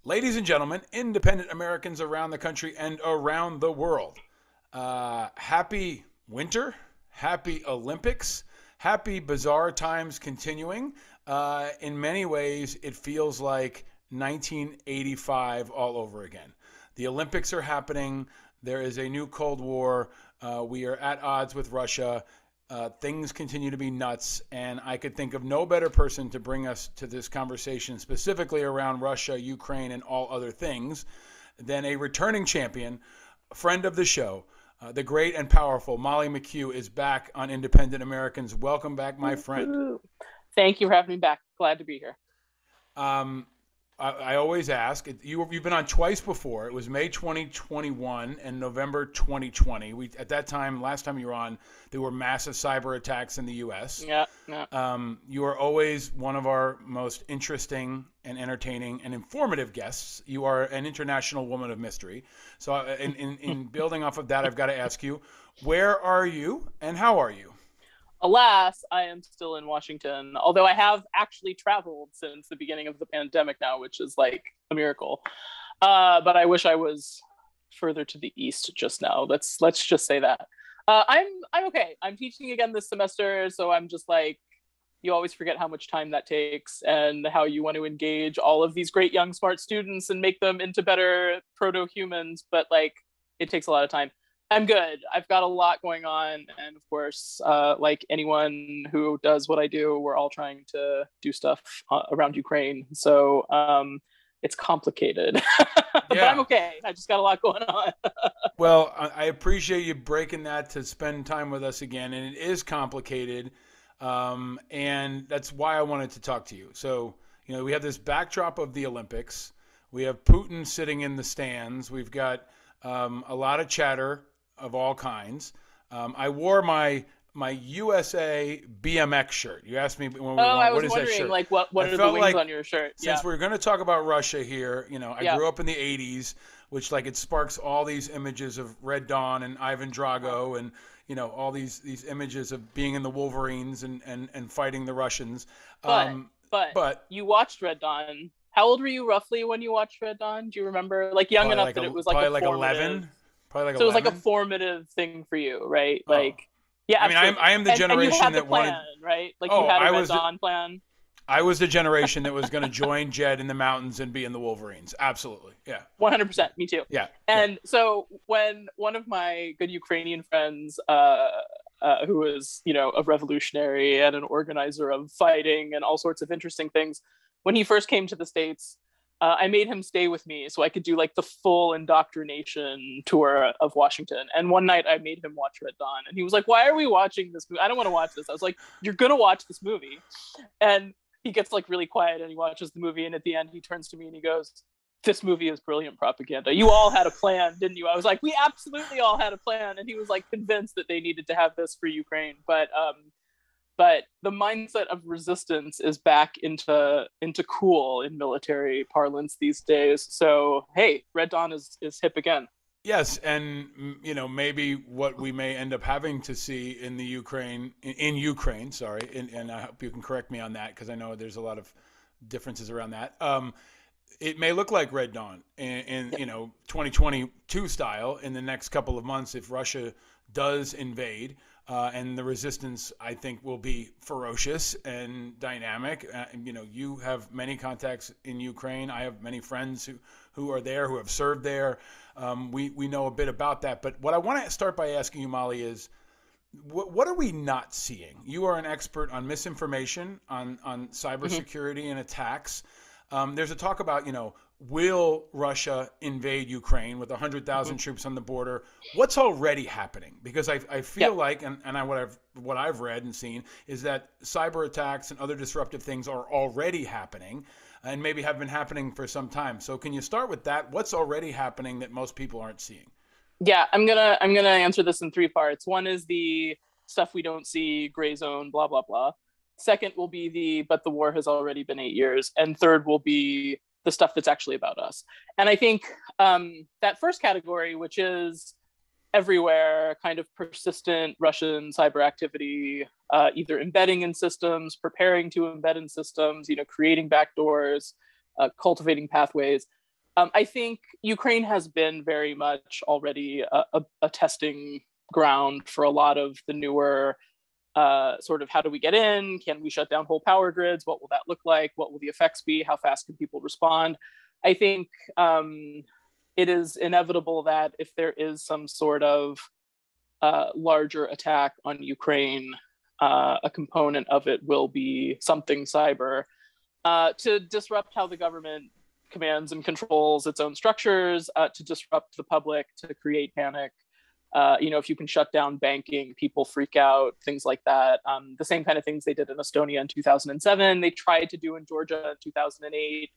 Ladies and gentlemen, independent Americans around the country and around the world, happy winter, happy Olympics, happy bizarre times continuing. In many ways, it feels like 1985 all over again. The Olympics are happening. There is a new Cold War. We are at odds with Russia. Things continue to be nuts, and I could think of no better person to bring us to this conversation specifically around Russia, Ukraine, and all other things than a returning champion, a friend of the show, the great and powerful Molly McKew is back on Independent Americans. Welcome back, my friend. Thank you for having me back. Glad to be here. Um, I always ask, you've been on twice before. It was May 2021 and November 2020. At that time, last time you were on, there were massive cyber attacks in the U.S. Yeah. You are always one of our most interesting and entertaining and informative guests. You are an international woman of mystery. So in building off of that, I've got to ask you, where are you and how are you? Alas, I am still in Washington, although I have actually traveled since the beginning of the pandemic now, which is like a miracle. But I wish I was further to the east just now. Let's just say that. I'm okay. I'm teaching again this semester, so I'm just like, you always forget how much time that takes and how you want to engage all of these great young smart students and make them into better proto-humans, but like it takes a lot of time. I'm good. I've got a lot going on. And of course, like anyone who does what I do, we're all trying to do stuff around Ukraine. So it's complicated, but I'm okay. I just got a lot going on. Well, I appreciate you breaking that to spend time with us again. And it is complicated. And that's why I wanted to talk to you. So, we have this backdrop of the Olympics. We have Putin sitting in the stands. We've got a lot of chatter of all kinds. I wore my USA BMX shirt. You asked me when we were I what was is wondering, that shirt? like, what are the wings on your shirt? Since we're going to talk about Russia here, I grew up in the 80s, which like it sparks all these images of Red Dawn and Ivan Drago and all these images of being in the Wolverines and fighting the Russians. But you watched Red Dawn. How old were you roughly when you watched Red Dawn? Do you remember? Like young enough that it was like probably like 11. Probably like so 11. it was like a formative thing for you, right? Oh. Like, yeah. I mean, I am the generation and you had that the plan, wanted, right? Like you had a Red Dawn plan. I was the generation that was going to join Jed in the mountains and be in the Wolverines. Absolutely, yeah. 100%. Me too. Yeah. And so when one of my good Ukrainian friends, who was a revolutionary and an organizer of fighting and all sorts of interesting things, when he first came to the States, I made him stay with me so I could do like the full indoctrination tour of Washington. And one night I made him watch Red Dawn, and he was like, "Why are we watching this movie? I don't want to watch this." I was like, "You're gonna watch this movie." And he gets like really quiet and he watches the movie, and at the end he turns to me and he goes, "This movie is brilliant propaganda. You all had a plan, didn't you?" I was like, "We absolutely all had a plan." And he was like convinced that they needed to have this for Ukraine. But the mindset of resistance is back into cool in military parlance these days. So hey, Red Dawn is hip again. Yes, and maybe what we may end up having to see in Ukraine, and I hope you can correct me on that because I know there's a lot of differences around that. It may look like Red Dawn in 2022 style in the next couple of months if Russia does invade. And the resistance, I think, will be ferocious and dynamic. You have many contacts in Ukraine. I have many friends who are there, who have served there. We know a bit about that. But what I want to start by asking you, Molly, is what are we not seeing? You are an expert on misinformation, on cybersecurity and attacks. There's a talk about, will Russia invade Ukraine with 100,000 troops on the border? What's already happening? Because I feel like, and what I've read and seen is that cyber attacks and other disruptive things are already happening, and maybe have been happening for some time. So can you start with that? What's already happening that most people aren't seeing? Yeah, I'm gonna answer this in three parts. One is the stuff we don't see, gray zone, blah blah blah. Second will be but the war has already been 8 years, and third will be the stuff that's actually about us. And I think that first category, which is everywhere, kind of persistent Russian cyber activity, either embedding in systems, preparing to embed in systems, creating backdoors, cultivating pathways. I think Ukraine has been very much already a testing ground for a lot of the newer sort of how do we get in? Can we shut down whole power grids? What will that look like? What will the effects be? How fast can people respond? I think it is inevitable that if there is some sort of larger attack on Ukraine, a component of it will be something cyber to disrupt how the government commands and controls its own structures, to disrupt the public, to create panic. If you can shut down banking, people freak out, things like that. The same kind of things they did in Estonia in 2007. They tried to do in Georgia in 2008,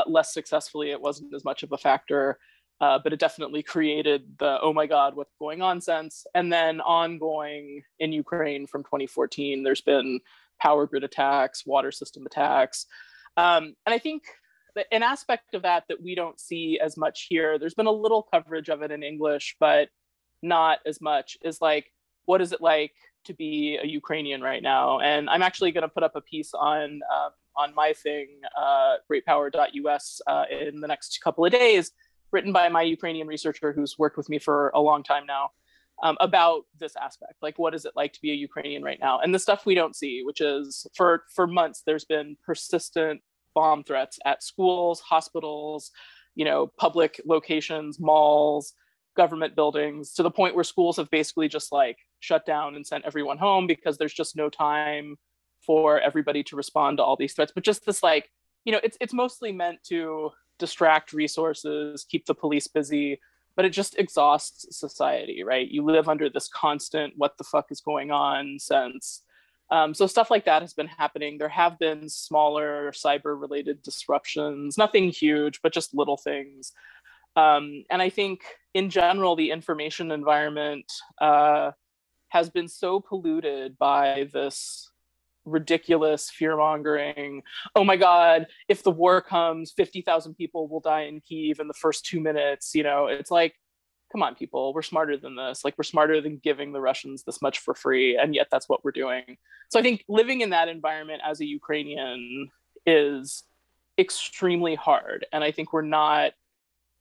less successfully. It wasn't as much of a factor, but it definitely created the, oh my God, what's going on sense. And then ongoing in Ukraine from 2014, there's been power grid attacks, water system attacks. And I think an aspect of that we don't see as much here, there's been a little coverage of it in English, but not as much, is like, what is it like to be a Ukrainian right now? And I'm actually going to put up a piece on my thing, greatpower.us, in the next couple of days, written by my Ukrainian researcher who's worked with me for a long time now, about this aspect. Like, what is it like to be a Ukrainian right now? And the stuff we don't see, which is for months, there's been persistent bomb threats at schools, hospitals, public locations, malls, government buildings, to the point where schools have basically just like shut down and sent everyone home because there's just no time for everybody to respond to all these threats. But just this, like, it's mostly meant to distract resources, keep the police busy, but it just exhausts society, right? You live under this constant what the fuck is going on sense. So stuff like that has been happening. There have been smaller cyber related disruptions, nothing huge, but just little things. And I think in general, the information environment has been so polluted by this ridiculous fear-mongering. Oh my God, if the war comes, 50,000 people will die in Kyiv in the first 2 minutes. It's like, come on, people, we're smarter than this. Like, we're smarter than giving the Russians this much for free. And yet that's what we're doing. So I think living in that environment as a Ukrainian is extremely hard. And I think we're not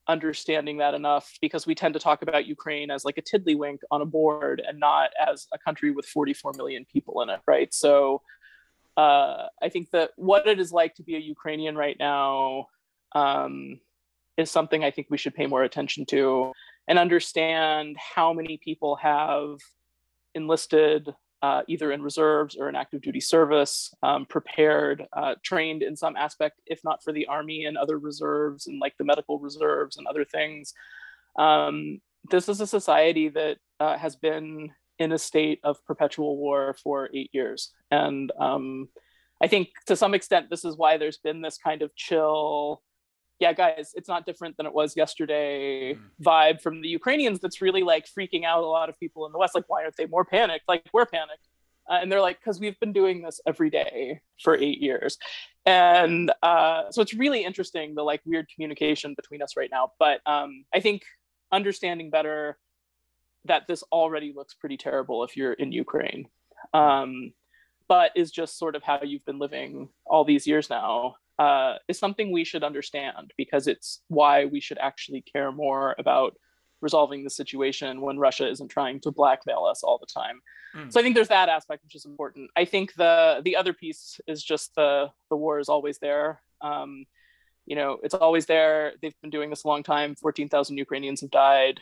understanding that enough, because we tend to talk about Ukraine as like a tiddlywink on a board and not as a country with 44 million people in it, right? So I think that what it is like to be a Ukrainian right now is something I think we should pay more attention to, and understand how many people have enlisted either in reserves or in active duty service, prepared, trained in some aspect, if not for the army and other reserves and like the medical reserves and other things. This is a society that has been in a state of perpetual war for 8 years. And I think to some extent, this is why there's been this kind of chill, yeah, guys, it's not different than it was yesterday vibe from the Ukrainians that's really like freaking out a lot of people in the West. Like, why aren't they more panicked? Like, we're panicked. And they're like, because we've been doing this every day for 8 years. And so it's really interesting, the like weird communication between us right now. But I think understanding better that this already looks pretty terrible if you're in Ukraine, but is just sort of how you've been living all these years now, is something we should understand, because it's why we should actually care more about resolving the situation when Russia isn't trying to blackmail us all the time. So I think there's that aspect, which is important. I think the other piece is just the war is always there. It's always there. They've been doing this a long time. 14,000 Ukrainians have died.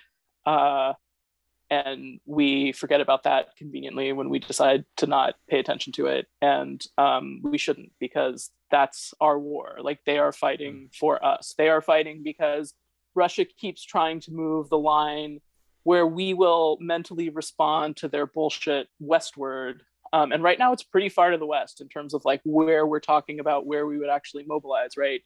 And we forget about that conveniently when we decide to not pay attention to it. And we shouldn't, because that's our war. Like, they are fighting for us. They are fighting because Russia keeps trying to move the line where we will mentally respond to their bullshit westward. And right now it's pretty far to the west in terms of like where we're talking about where we would actually mobilize, right?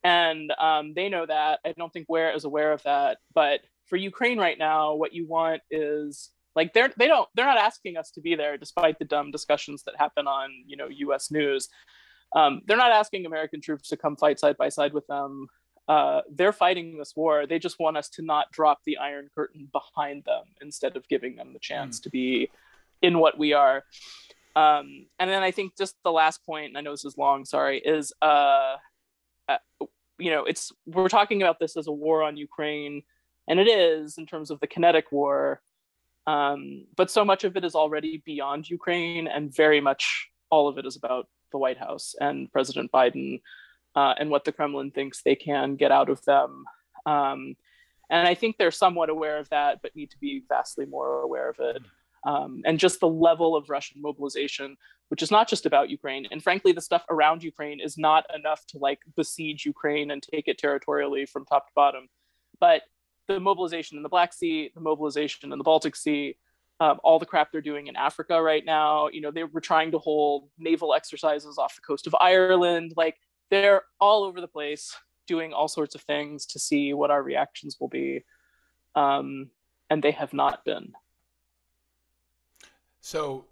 And they know that. I don't think Ware is aware of that. But for Ukraine right now, what you want is like they're not asking us to be there, despite the dumb discussions that happen on U.S. news. They're not asking American troops to come fight side by side with them. They're fighting this war. They just want us to not drop the Iron Curtain behind them, instead of giving them the chance to be in what we are. And then I think just the last point, and I know this is long, sorry, is we're talking about this as a war on Ukraine, and it is in terms of the kinetic war. But so much of it is already beyond Ukraine, and very much all of it is about the White House and President Biden, and what the Kremlin thinks they can get out of them. And I think they're somewhat aware of that, but need to be vastly more aware of it. And just the level of Russian mobilization, which is not just about Ukraine. And frankly, the stuff around Ukraine is not enough to like besiege Ukraine and take it territorially from top to bottom. But the mobilization in the Black Sea, the mobilization in the Baltic Sea, all the crap they're doing in Africa right now. They were trying to hold naval exercises off the coast of Ireland. Like, they're all over the place doing all sorts of things to see what our reactions will be. And they have not been. So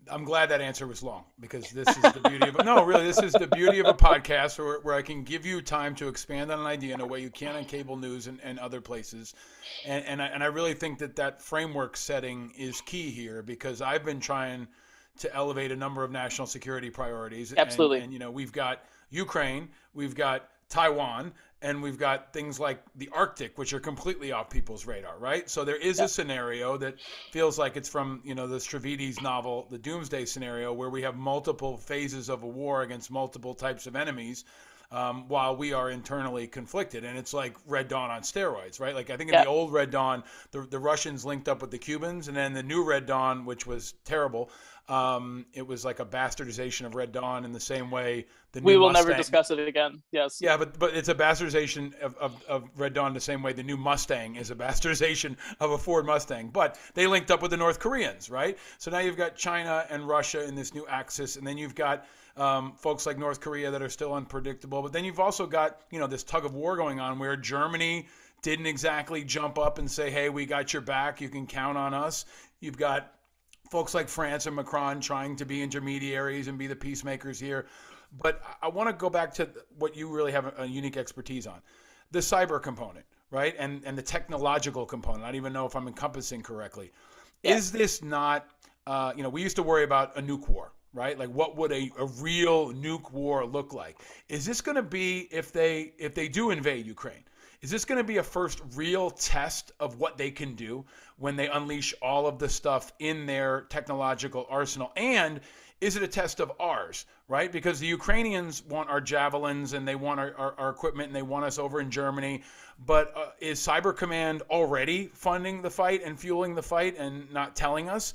I'm glad that answer was long, because this is the beauty of no, really, this is the beauty of a podcast where I can give you time to expand on an idea in a way you can on cable news and other places. And I really think that framework setting is key here, because I've been trying to elevate a number of national security priorities. Absolutely. And we've got Ukraine, we've got Taiwan, and we've got things like the Arctic, which are completely off people's radar, right? So there is a scenario that feels like it's from, the Stavridis novel, The Doomsday Scenario, where we have multiple phases of a war against multiple types of enemies, while we are internally conflicted. And it's like Red Dawn on steroids, right? Like, I think in the old Red Dawn, the Russians linked up with the Cubans, and then the new Red Dawn, which was terrible, it was like a bastardization of Red Dawn in the same way. We will never discuss it again. Yes. Yeah, but it's a bastardization of Red Dawn the same way the new Mustang is a bastardization of a Ford Mustang. But they linked up with the North Koreans, right? So now you've got China and Russia in this new axis, and then you've got folks like North Korea that are still unpredictable. But then you've also got, this tug of war going on where Germany didn't exactly jump up and say, hey, we got your back, you can count on us. You've got folks like France and Macron trying to be intermediaries and be the peacemakers here. But I want to go back to what you really have a unique expertise on, the cyber component, right? And the technological component. I don't even know if I'm encompassing correctly. Yeah. Is this not, we used to worry about a nuke war, right? Like, what would a real nuke war look like? Is this going to be, if they do invade Ukraine, is this going to be a first real test of what they can do when they unleash all of the stuff in their technological arsenal? And is it a test of ours, right? Because the Ukrainians want our javelins and they want our equipment and they want us over in Germany. But is Cyber Command already funding the fight and fueling the fight and not telling us?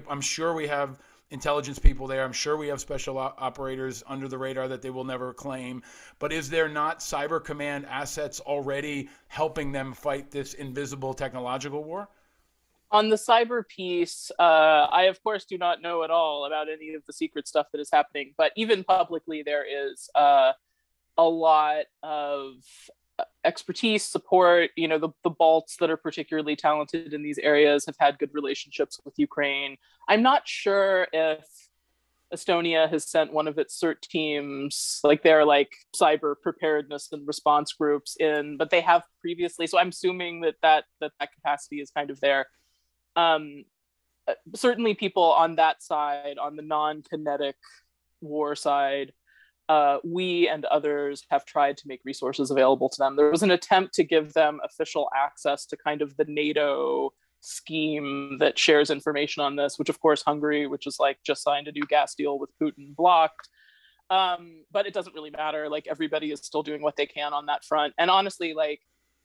I'm sure we have intelligence people there. I'm sure we have special operators under the radar that they will never claim. But is there not Cyber Command assets already helping them fight this invisible technological war? On the cyber piece, I, of course, do not know at all about any of the secret stuff that is happening. But even publicly, there is a lot of expertise, support. The Balts that are particularly talented in these areas have had good relationships with Ukraine. I'm not sure if Estonia has sent one of its CERT teams, like their cyber preparedness and response groups in, but they have previously. So I'm assuming that capacity is kind of there. Certainly people on that side, on the non-kinetic war side, we and others have tried to make resources available to them. There was an attempt to give them official access to kind of the NATO scheme that shares information on this, which of course Hungary, which is just signed a new gas deal with Putin, blocked. But it doesn't really matter. Everybody is still doing what they can on that front. And honestly,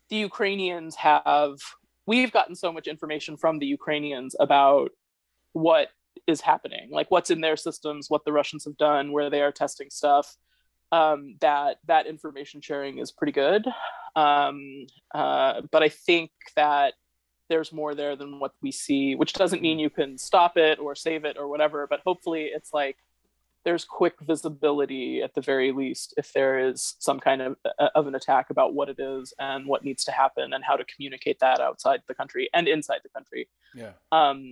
the Ukrainians we've gotten so much information from the Ukrainians about what is happening, what's in their systems, what the Russians have done, where they are testing stuff, that information sharing is pretty good. But I think that there's more there than what we see, which doesn't mean you can stop it or save it or whatever, but hopefully it's there's quick visibility at the very least if there is some kind of an attack about what it is and what needs to happen and how to communicate that outside the country and inside the country. Yeah.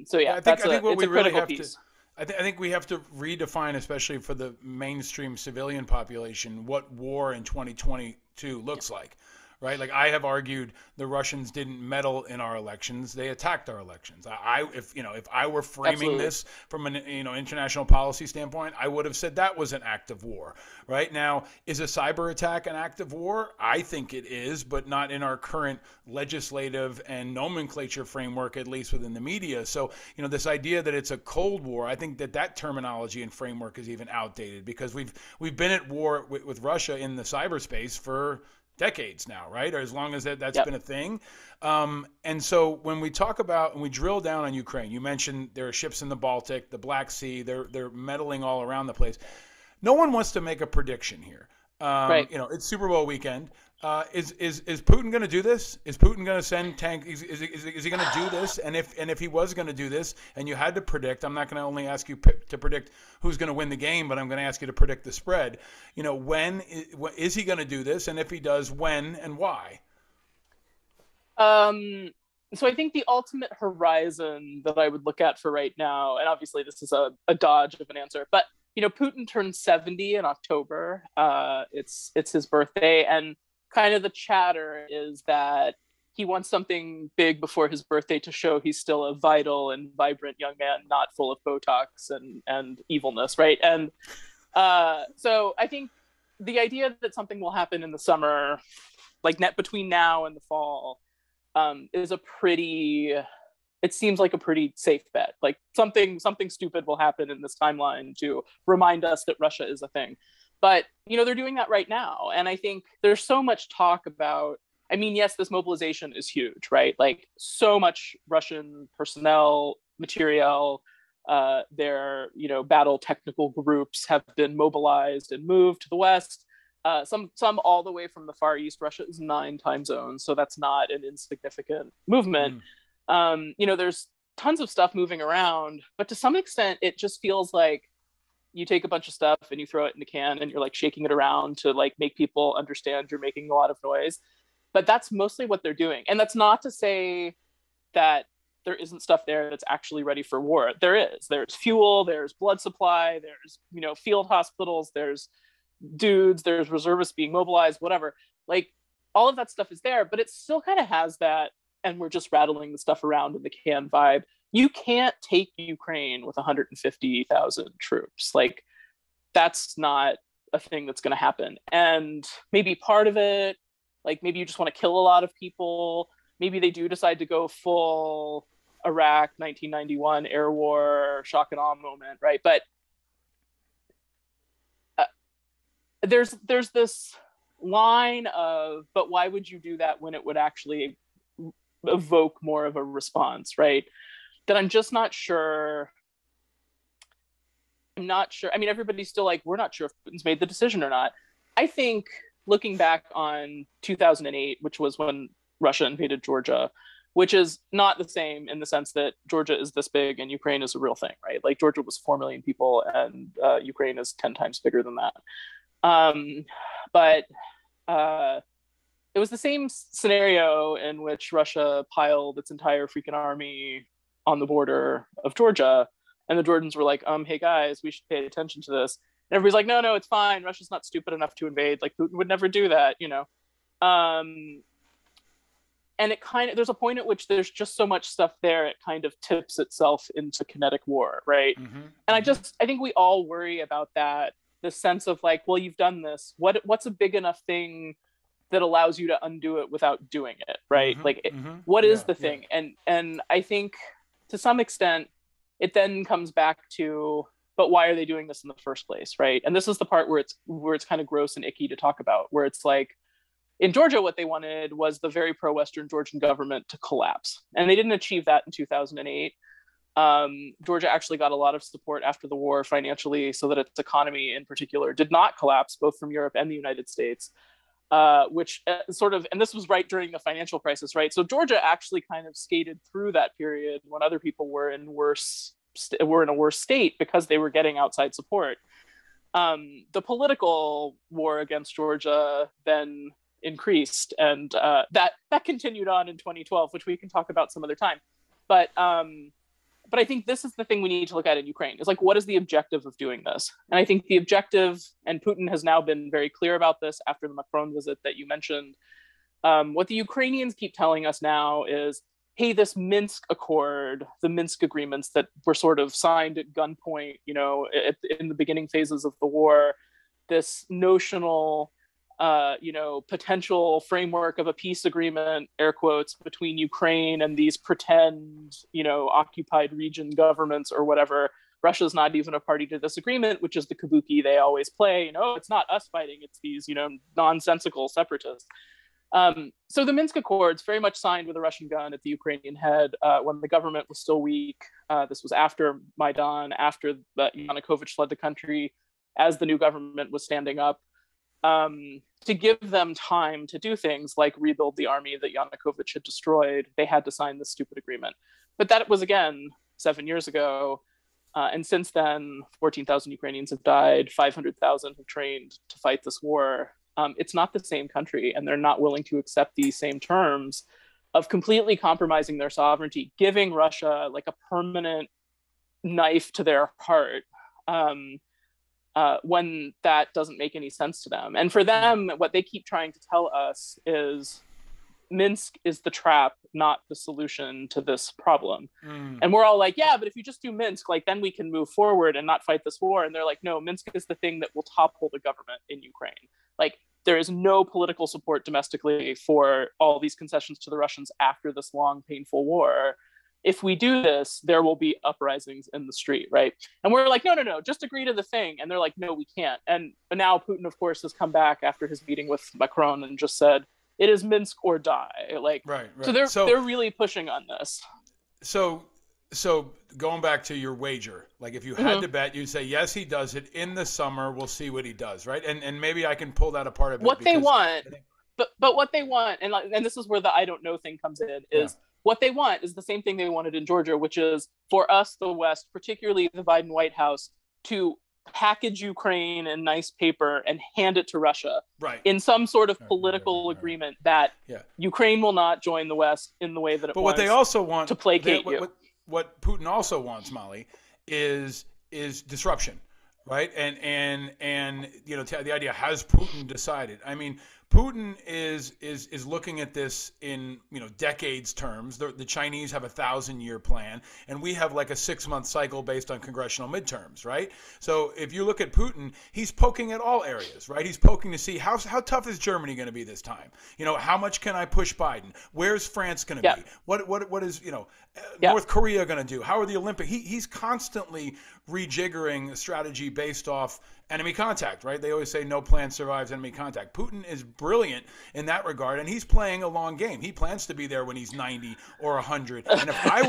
So yeah, I think what it's we a really critical have piece. I think we have to redefine, especially for the mainstream civilian population, what war in 2022 looks like, right? Like I have argued the Russians didn't meddle in our elections; they attacked our elections. If I were framing Absolutely. this from an international policy standpoint, I would have said that was an act of war. Right now, is a cyber attack an act of war? I think it is, but not in our current legislative and nomenclature framework, at least within the media. So this idea that it's a Cold War, I think that terminology and framework is even outdated because we've been at war with Russia in the cyberspace for decades now, right? Or as long as that's Yep. been a thing. And so when we talk about and we drill down on Ukraine, you mentioned there are ships in the Baltic, the Black Sea, they're meddling all around the place. No one wants to make a prediction here. Right. It's Super Bowl weekend. Is Putin going to do this? Is Putin going to send tank? Is he going to do this? And if he was going to do this, and you had to predict, I'm not going to only ask you to predict who's going to win the game, but I'm going to ask you to predict the spread. When is he going to do this? And if he does, when and why? So I think the ultimate horizon that I would look at for right now, and obviously this is a dodge of an answer, but Putin turned 70 in October. It's his birthday, and kind of the chatter is that he wants something big before his birthday to show he's still a vital and vibrant young man, not full of Botox and evilness, right? And so I think the idea that something will happen in the summer, like between now and the fall, is it seems like a pretty safe bet. Like something stupid will happen in this timeline to remind us that Russia is a thing. But they're doing that right now, and I think there's so much talk about. I mean, yes, this mobilization is huge, right? Like so much Russian personnel, materiel, their battle technical groups have been mobilized and moved to the west. Some all the way from the Far East. Russia is 9 time zones, so that's not an insignificant movement. There's tons of stuff moving around, but to some extent, it just feels like you take a bunch of stuff and you throw it in a can and you're like shaking it around to like make people understand you're making a lot of noise. But that's mostly what they're doing. And that's not to say that there isn't stuff there that's actually ready for war. There is. There's fuel, there's blood supply, there's, field hospitals, there's dudes, there's reservists being mobilized, whatever. Like all of that stuff is there, but it still kind of has that, and we're just rattling the stuff around in the can vibe. You can't take Ukraine with 150,000 troops. Like that's not a thing that's going to happen. And maybe part of it, like maybe you just want to kill a lot of people. Maybe they do decide to go full Iraq 1991 air war shock and awe moment, right? But there's this line of, but why would you do that when it would actually evoke more of a response, right? That I'm just not sure. I'm not sure. I mean, everybody's still like, we're not sure if Putin's made the decision or not. I think looking back on 2008, which was when Russia invaded Georgia, which is not the same in the sense that Georgia is this big and Ukraine is a real thing, right? Like Georgia was 4 million people and Ukraine is 10 times bigger than that. But it was the same scenario in which Russia piled its entire freaking army on the border of Georgia. And the Jordans were like, hey guys, we should pay attention to this. And everybody's like, no, it's fine. Russia's not stupid enough to invade. Like Putin would never do that, And it there's a point at which there's just so much stuff there, it kind of tips itself into kinetic war, right? And I think we all worry about that, the sense of like, well, you've done this. What's a big enough thing that allows you to undo it without doing it, right? What is the thing? And I think to some extent, it then comes back to, but why are they doing this in the first place, right? And this is the part where it's kind of gross and icky to talk about, where it's like, in Georgia, what they wanted was the very pro-Western Georgian government to collapse. And they didn't achieve that in 2008. Georgia actually got a lot of support after the war financially so that its economy in particular did not collapse, both from Europe and the United States, which and this was right during the financial crisis, right? So Georgia actually kind of skated through that period when other people were in a worse state because they were getting outside support. The political war against Georgia then increased, and that continued on in 2012, which we can talk about some other time. But I think this is the thing we need to look at in Ukraine, is like, what is the objective of doing this? And I think the objective, and Putin has now been very clear about this after the Macron visit that you mentioned, What the Ukrainians keep telling us now is, hey, this Minsk Accord, the Minsk agreements that were sort of signed at gunpoint, in the beginning phases of the war, this notional, potential framework of a peace agreement, air quotes, between Ukraine and these pretend, occupied region governments or whatever. Russia's not even a party to this agreement, which is the kabuki they always play. It's not us fighting, it's these, nonsensical separatists. So the Minsk Accords very much signed with a Russian gun at the Ukrainian head when the government was still weak. This was after Maidan, after Yanukovych led the country, as the new government was standing up, to give them time to do things like rebuild the army that Yanukovych had destroyed. They had to sign this stupid agreement. But that was, again, 7 years ago. And since then, 14,000 Ukrainians have died, 500,000 have trained to fight this war. It's not the same country, and they're not willing to accept these same terms of completely compromising their sovereignty, giving Russia like a permanent knife to their heart when that doesn't make any sense to them. And for them, what they keep trying to tell us is Minsk is the trap, not the solution to this problem. And we're all like, yeah, but if you just do Minsk, like then we can move forward and not fight this war. And they're like, no, Minsk is the thing that will topple the government in Ukraine. Like, there is no political support domestically for all these concessions to the Russians after this long, painful war. If we do this, there will be uprisings in the street, right? And we're like, no, just agree to the thing. And they're like, no, we can't. And now Putin, of course, has come back after his meeting with Macron and just said, it is Minsk or die. Like, right. So they're really pushing on this. So going back to your wager, like if you had to bet, you'd say, yes, he does it in the summer. We'll see what he does, right? And maybe I can pull that apart a bit. What they want, but what they want, and this is where the I don't know thing comes in, is what they want is the same thing they wanted in Georgia, which is for us, the West, particularly the Biden White House, to package Ukraine in nice paper and hand it to Russia in some sort of political agreement that Ukraine will not join the West in the way that it wants. But what they also want to placate you. What Putin also wants, Molly, is disruption, right? And the idea, has Putin decided? I mean, Putin is looking at this in decades terms. The Chinese have a 1,000-year plan, and we have like a 6-month cycle based on congressional midterms, right? So if you look at Putin, he's poking at all areas, right? He's poking to see how tough is Germany going to be this time? How much can I push Biden? Where's France going to be? What is North Korea going to do? How are the Olympics? He's constantly rejiggering a strategy based off enemy contact, right? They always say no plan survives enemy contact. Putin is brilliant in that regard, and he's playing a long game. He plans to be there when he's 90 or 100. And if I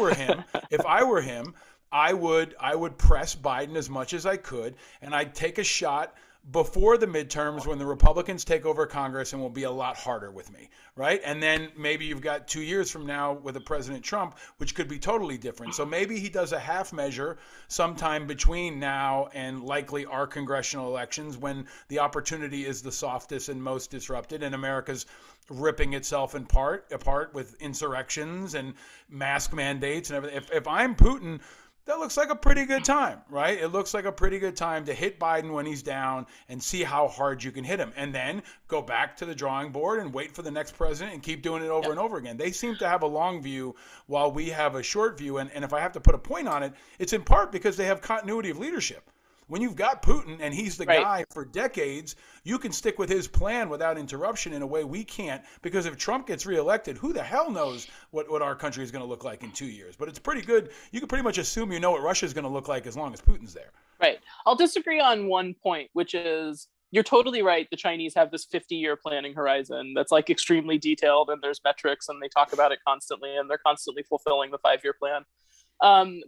were him, I would press Biden as much as I could, and I'd take a shot before the midterms when the Republicans take over Congress and will be a lot harder with me, right? And then maybe you've got 2 years from now with a President Trump, which could be totally different. So maybe he does a half measure sometime between now and likely our congressional elections when the opportunity is the softest and most disrupted and America's ripping itself apart with insurrections and mask mandates and everything. If I'm Putin, that looks like a pretty good time, right? It looks like a pretty good time to hit Biden when he's down and see how hard you can hit him. And then go back to the drawing board and wait for the next president and keep doing it over and over again. They seem to have a long view while we have a short view. And if I have to put a point on it, it's in part because they have continuity of leadership. When you've got Putin and he's the guy for decades, you can stick with his plan without interruption in a way we can't, because if Trump gets reelected, who the hell knows what our country is going to look like in 2 years? But it's pretty good. You can pretty much assume you know what Russia is going to look like as long as Putin's there. Right. I'll disagree on one point, which is you're totally right. The Chinese have this 50-year planning horizon that's like extremely detailed, and there's metrics and they talk about it constantly, and they're constantly fulfilling the 5-year plan.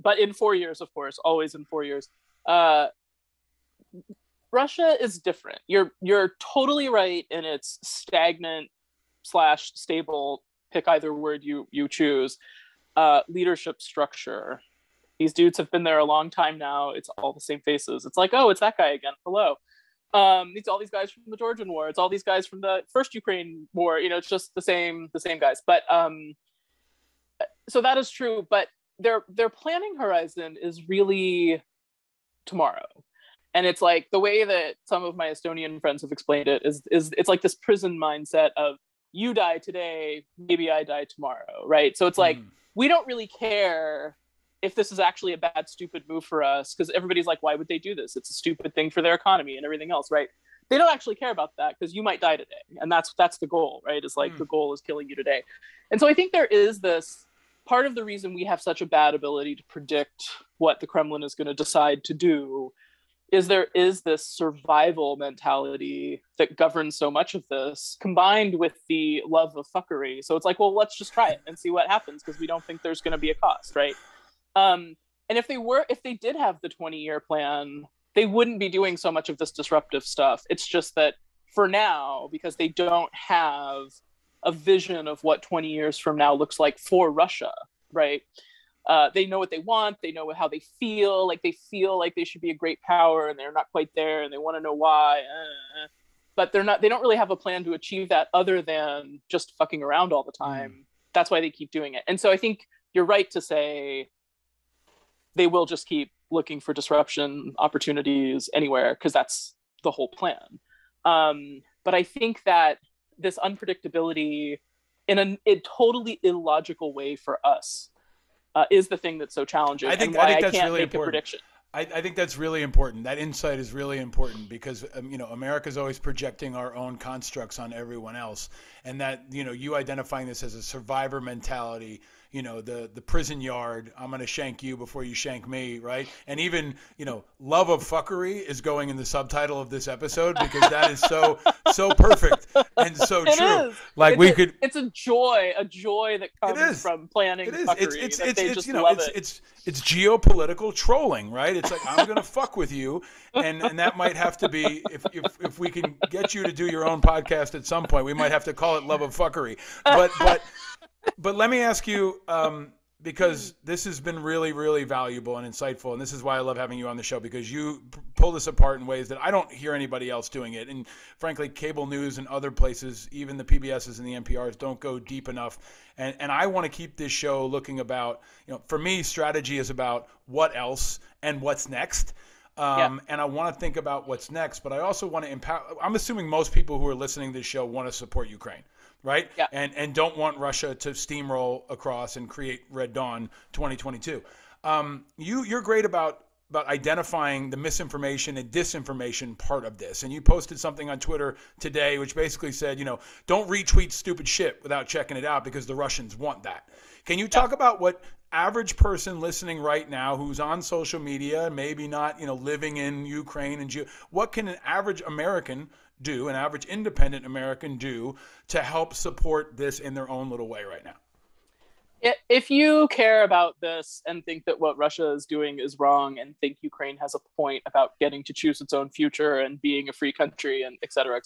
But in 4 years, of course, always in 4 years. Russia is different. You're totally right in its stagnant / stable, pick either word you choose, leadership structure. These dudes have been there a long time now. It's all the same faces. It's like, oh, it's that guy again. Hello. It's all these guys from the Georgian War. It's all these guys from the first Ukraine War. It's just the same guys. But so that is true. But their planning horizon is really tomorrow. And it's like the way that some of my Estonian friends have explained it is it's like this prison mindset of you die today, maybe I die tomorrow, right? So it's like, we don't really care if this is actually a bad, stupid move for us, because everybody's like, why would they do this? It's a stupid thing for their economy and everything else, right? They don't actually care about that, because you might die today, and that's the goal, right? It's like the goal is killing you today. And so I think there is this part of the reason we have such a bad ability to predict what the Kremlin is going to decide to do is there is this survival mentality that governs so much of this, combined with the love of fuckery. So it's like, well, let's just try it and see what happens, because we don't think there's going to be a cost, right? And if they did have the 20-year plan, they wouldn't be doing so much of this disruptive stuff. It's just that for now, because they don't have a vision of what 20 years from now looks like for Russia, right? They know what they want. They know how they feel. Like, they feel like they should be a great power, and they're not quite there, and they want to know why. But they don't really have a plan to achieve that, other than just fucking around all the time. That's why they keep doing it. And so I think you're right to say they will just keep looking for disruption opportunities anywhere, because that's the whole plan. But I think that this unpredictability in a totally illogical way for us is the thing that's so challenging. I think that's can't really make important. A prediction. I think that's really important. That insight is really important, because America's always projecting our own constructs on everyone else, and that you identifying this as a survivor mentality. The prison yard, I'm going to shank you before you shank me, right? And even, love of fuckery is going in the subtitle of this episode, because that is so perfect and so true. Is. Like, it's a joy that comes from planning fuckery. It's geopolitical trolling, right? It's like, I'm going to fuck with you. And that might have to be, if we can get you to do your own podcast at some point, we might have to call it love of fuckery. But let me ask you, because this has been really, really valuable and insightful, and this is why I love having you on the show, because you pull this apart in ways that I don't hear anybody else doing it. And frankly, cable news and other places, even the PBSs and the NPRs, don't go deep enough. And I want to keep this show looking about, for me, strategy is about what else and what's next. And I want to think about what's next, but I also want to empower. I'm assuming most people who are listening to this show want to support Ukraine. Right? Yeah. And don't want Russia to steamroll across and create Red Dawn 2022. You're great about identifying the misinformation and disinformation part of this. And you posted something on Twitter today which basically said, don't retweet stupid shit without checking it out, because the Russians want that. Can you talk about what average person listening right now who's on social media, maybe not, living in Ukraine and what can an average American do, an average independent American do, to help support this in their own little way right now? If you care about this and think that what Russia is doing is wrong, and think Ukraine has a point about getting to choose its own future and being a free country and et cetera,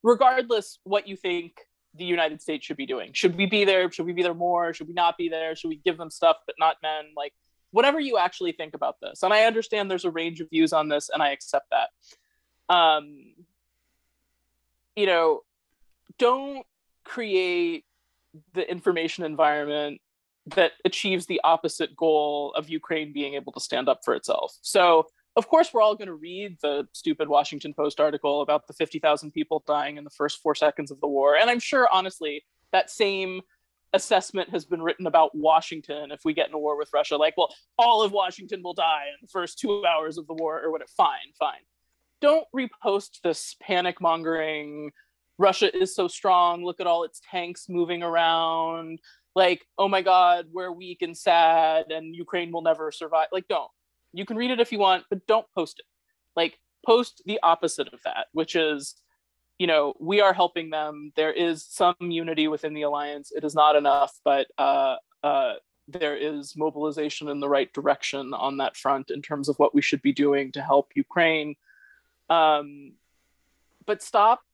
regardless what you think the United States should be doing. Should we be there? Should we be there more? Should we not be there? Should we give them stuff but not men? Like, whatever you actually think about this. And I understand there's a range of views on this, and I accept that. Don't create the information environment that achieves the opposite goal of Ukraine being able to stand up for itself. So, of course, we're all going to read the stupid Washington Post article about the 50,000 people dying in the first 4 seconds of the war. And I'm sure, honestly, that same assessment has been written about Washington if we get in a war with Russia. Like, well, all of Washington will die in the first 2 hours of the war, or whatever. Fine. Don't repost this panic mongering. Russia is so strong. Look at all its tanks moving around. Like, oh my God, we're weak and sad, and Ukraine will never survive. Like, don't. You can read it if you want, but don't post it. Like, post the opposite of that, which is, we are helping them. There is some unity within the alliance. It is not enough, but there is mobilization in the right direction on that front in terms of what we should be doing to help Ukraine. But stop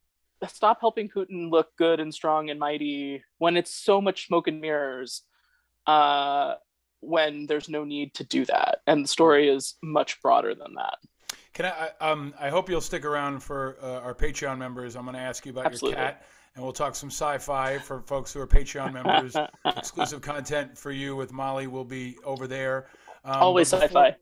helping Putin look good and strong and mighty when it's so much smoke and mirrors, when there's no need to do that. And the story is much broader than that. Can I hope you'll stick around for our Patreon members. I'm going to ask you about Absolutely. Your cat, and we'll talk some sci-fi for folks who are Patreon members. Exclusive content for you with Molly will be over there. Always sci-fi.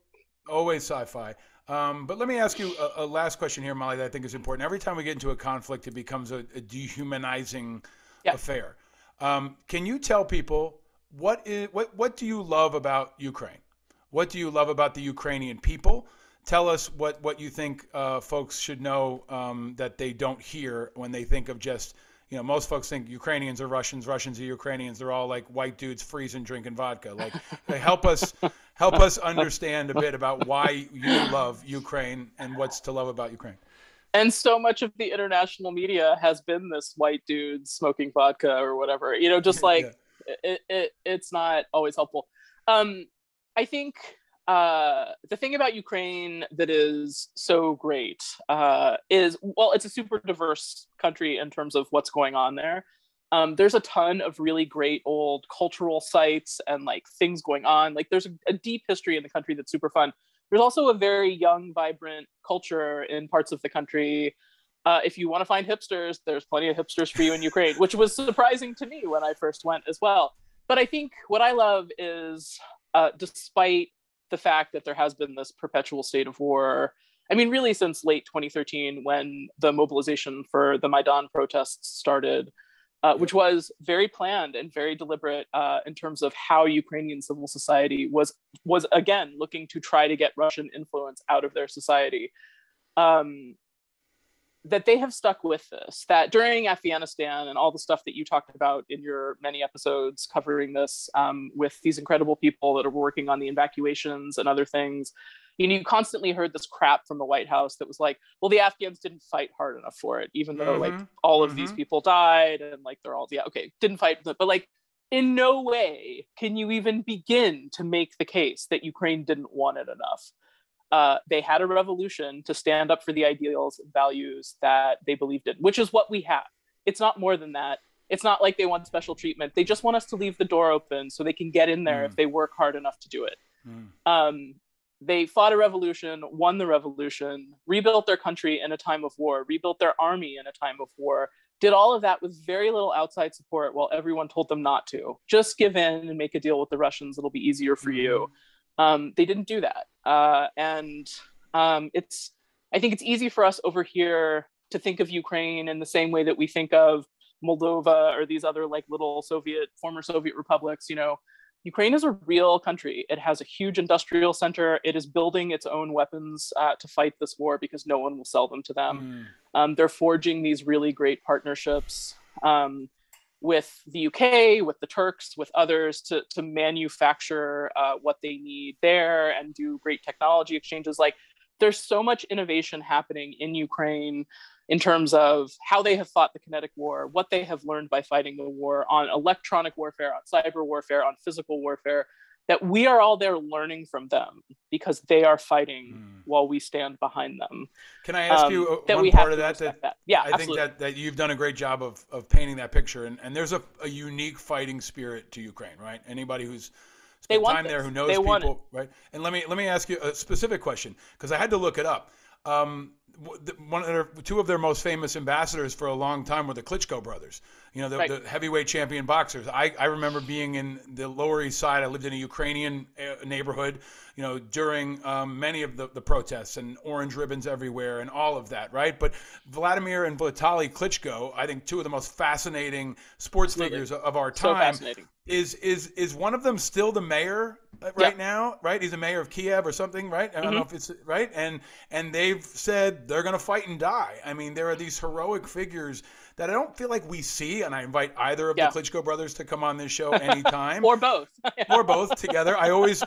Always sci-fi. But let me ask you a last question here, Molly, that I think is important. Every time we get into a conflict, it becomes a dehumanizing Yeah. affair. Can you tell people what do you love about Ukraine? What do you love about the Ukrainian people? Tell us what you think folks should know that they don't hear when they think of just, most folks think Ukrainians are Russians, Russians are Ukrainians. They're all like white dudes freezing, drinking vodka. Like, help us understand a bit about why you love Ukraine and what's to love about Ukraine. And so much of the international media has been this white dude smoking vodka or whatever, just like it's not always helpful. I think the thing about Ukraine that is so great is, well, it's a super diverse country in terms of what's going on there. There's a ton of really great old cultural sites and like things going on. Like there's a deep history in the country that's super fun. There's also a very young, vibrant culture in parts of the country. If you want to find hipsters, there's plenty of hipsters for you in Ukraine, which was surprising to me when I first went as well. But I think what I love is, despite the fact that there has been this perpetual state of war, I mean, really since late 2013, when the mobilization for the Maidan protests started, which was very planned and very deliberate in terms of how Ukrainian civil society was again looking to try to get Russian influence out of their society. That they have stuck with this, that during Afghanistan and all the stuff that you talked about in your many episodes covering this with these incredible people that are working on the evacuations and other things, you constantly heard this crap from the White House that was like, well, the Afghans didn't fight hard enough for it, even though like all of these people died and like they're all, didn't fight. But like in no way can you even begin to make the case that Ukraine didn't want it enough. They had a revolution to stand up for the ideals and values that they believed in, which is what we have. It's not more than that. It's not like they want special treatment. They just want us to leave the door open so they can get in there if they work hard enough to do it. They fought a revolution, won the revolution, rebuilt their country in a time of war, rebuilt their army in a time of war, did all of that with very little outside support while everyone told them not to. Just give in and make a deal with the Russians. It'll be easier for you. They didn't do that. I think it's easy for us over here to think of Ukraine in the same way that we think of Moldova or these other like little former Soviet republics. Ukraine is a real country. It has a huge industrial center. It is building its own weapons to fight this war because no one will sell them to them. They're forging these really great partnerships with the UK, with the Turks, with others to manufacture what they need there and do great technology exchanges. Like there's so much innovation happening in Ukraine in terms of how they have fought the kinetic war, what they have learned by fighting the war on electronic warfare, on cyber warfare, on physical warfare, that we are all there learning from them because they are fighting while we stand behind them. Can I ask you one part of that? Yeah, I absolutely. think that you've done a great job of painting that picture. And there's a unique fighting spirit to Ukraine, right? Anybody who's spent time there, who knows people, right? And let me ask you a specific question, because I had to look it up. Two of their most famous ambassadors for a long time were the Klitschko brothers. The heavyweight champion boxers. I remember being in the Lower East Side. I lived in a Ukrainian neighborhood, during many of the protests and orange ribbons everywhere and all of that, right? But Vladimir and Vitaly Klitschko, I think two of the most fascinating sports figures of our time. So fascinating. Is one of them still the mayor right now, right? He's the mayor of Kiev or something, right? I don't know if it's right. And they've said they're going to fight and die. I mean, there are these heroic figures that I don't feel like we see, and I invite either of the Klitschko brothers to come on this show anytime. Or both. Or both together.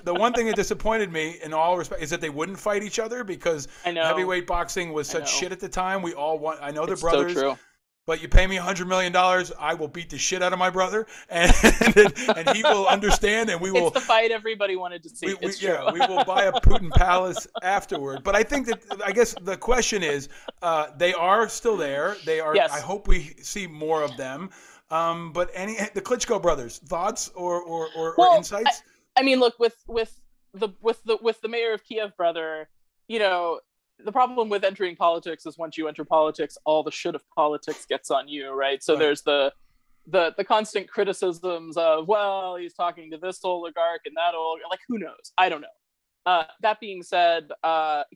The one thing that disappointed me in all respect is that they wouldn't fight each other, because heavyweight boxing was such shit at the time. We all want, I know they're brothers. So true. But you pay me $100 million, I will beat the shit out of my brother, and he will understand, and we will. It's the fight everybody wanted to see. We will buy a Putin palace afterward. But I think I guess the question is, they are still there. They are. Yes. I hope we see more of them. But the Klitschko brothers, thoughts or insights? I mean, look, with the mayor of Kiev brother, the problem with entering politics is once you enter politics, all the shit of politics gets on you, right? So there's the constant criticisms of, well, he's talking to this oligarch and that oligarch. Like, who knows? I don't know. That being said,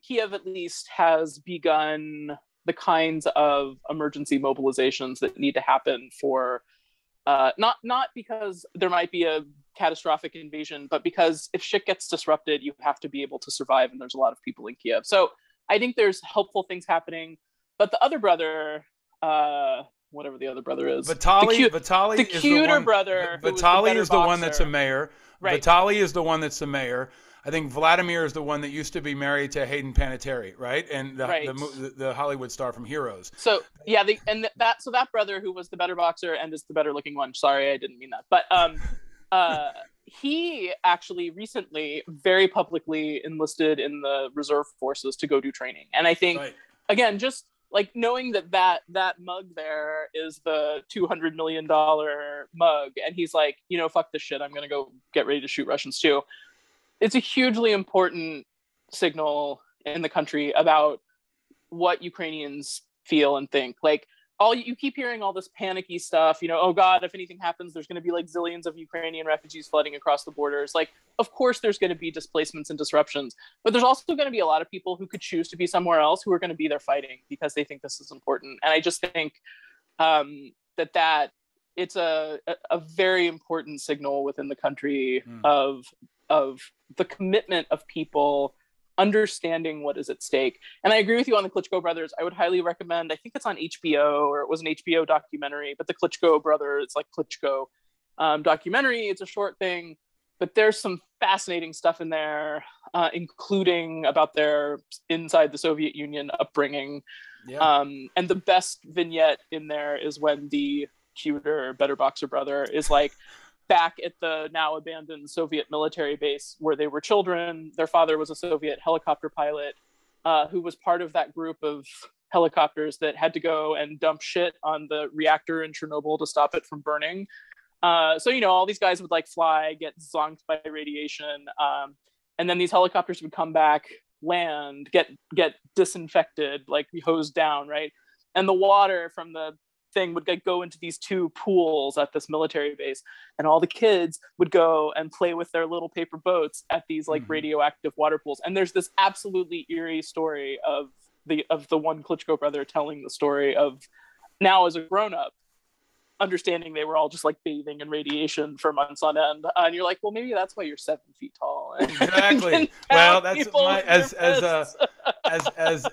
Kiev at least has begun the kinds of emergency mobilizations that need to happen for Not because there might be a catastrophic invasion, but because if shit gets disrupted, you have to be able to survive, and there's a lot of people in Kiev. So I think there's helpful things happening. But the other brother, whatever the other brother is, Vitaly the is cuter the one, brother. Vitaly is the one that's a mayor. Right. Vitaly is the one that's the mayor. I think Vladimir is the one that used to be married to Hayden Panettiere, right? And the Hollywood star from Heroes. So yeah, that brother who was the better boxer and is the better looking one. Sorry, I didn't mean that. But he actually recently very publicly enlisted in the reserve forces to go do training. And I think again, just like knowing that mug there is the $200 million mug, and he's like, fuck this shit, I'm gonna go get ready to shoot Russians too. It's a hugely important signal in the country about what Ukrainians feel and think. Like, you keep hearing all this panicky stuff, oh God, if anything happens, there's going to be like zillions of Ukrainian refugees flooding across the borders. Like, of course there's going to be displacements and disruptions, but there's also going to be a lot of people who could choose to be somewhere else who are going to be there fighting because they think this is important. And I just think that it's a very important signal within the country of the commitment of people understanding what is at stake. And I agree with you on the Klitschko brothers. I would highly recommend, I think it's on HBO, or it was an HBO documentary, but the Klitschko brothers, it's like Klitschko documentary. It's a short thing, but there's some fascinating stuff in there, including about their inside the Soviet Union upbringing. Yeah. And the best vignette in there is when the cuter, better boxer brother is like back at the now abandoned Soviet military base where they were children. Their father was a Soviet helicopter pilot who was part of that group of helicopters that had to go and dump shit on the reactor in Chernobyl to stop it from burning. So, all these guys would like fly, get zonked by radiation. And then these helicopters would come back, land, get disinfected, like be hosed down, right? And the water from the thing would go into these two pools at this military base, and all the kids would go and play with their little paper boats at these like radioactive water pools. And there's this absolutely eerie story of the one Klitschko brother telling the story of now as a grown-up understanding they were all just like bathing in radiation for months on end, and you're like, well, maybe that's why you're 7 feet tall. Exactly. Well, that's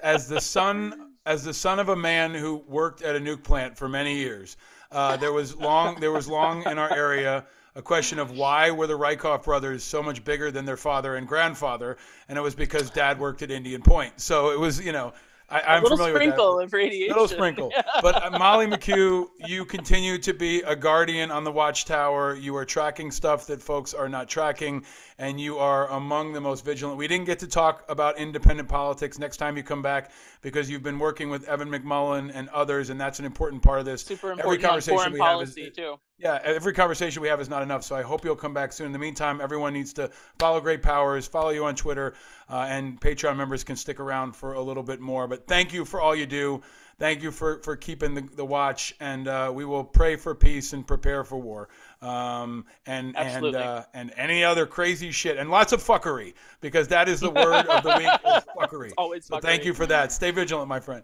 as the son of a man who worked at a nuke plant for many years. There was long in our area a question of why were the Rykov brothers so much bigger than their father and grandfather, and it was because Dad worked at Indian Point. So it was, I'm familiar with that. A little sprinkle of radiation. A little sprinkle. But Molly McKew, you continue to be a guardian on the watchtower. You are tracking stuff that folks are not tracking, and you are among the most vigilant. We didn't get to talk about independent politics next time you come back because you've been working with Evan McMullen and others, and that's an important part of this. Super important. Every conversation on foreign policy too. Yeah, every conversation we have is not enough, so I hope you'll come back soon. In the meantime, everyone needs to follow Great Powers, follow you on Twitter, and Patreon members can stick around for a little bit more. But thank you for all you do. Thank you for keeping the watch, and we will pray for peace and prepare for war. And any other crazy shit, and lots of fuckery, because that is the word of the week, is fuckery. It's always fuckery. So thank you for that. Stay vigilant, my friend.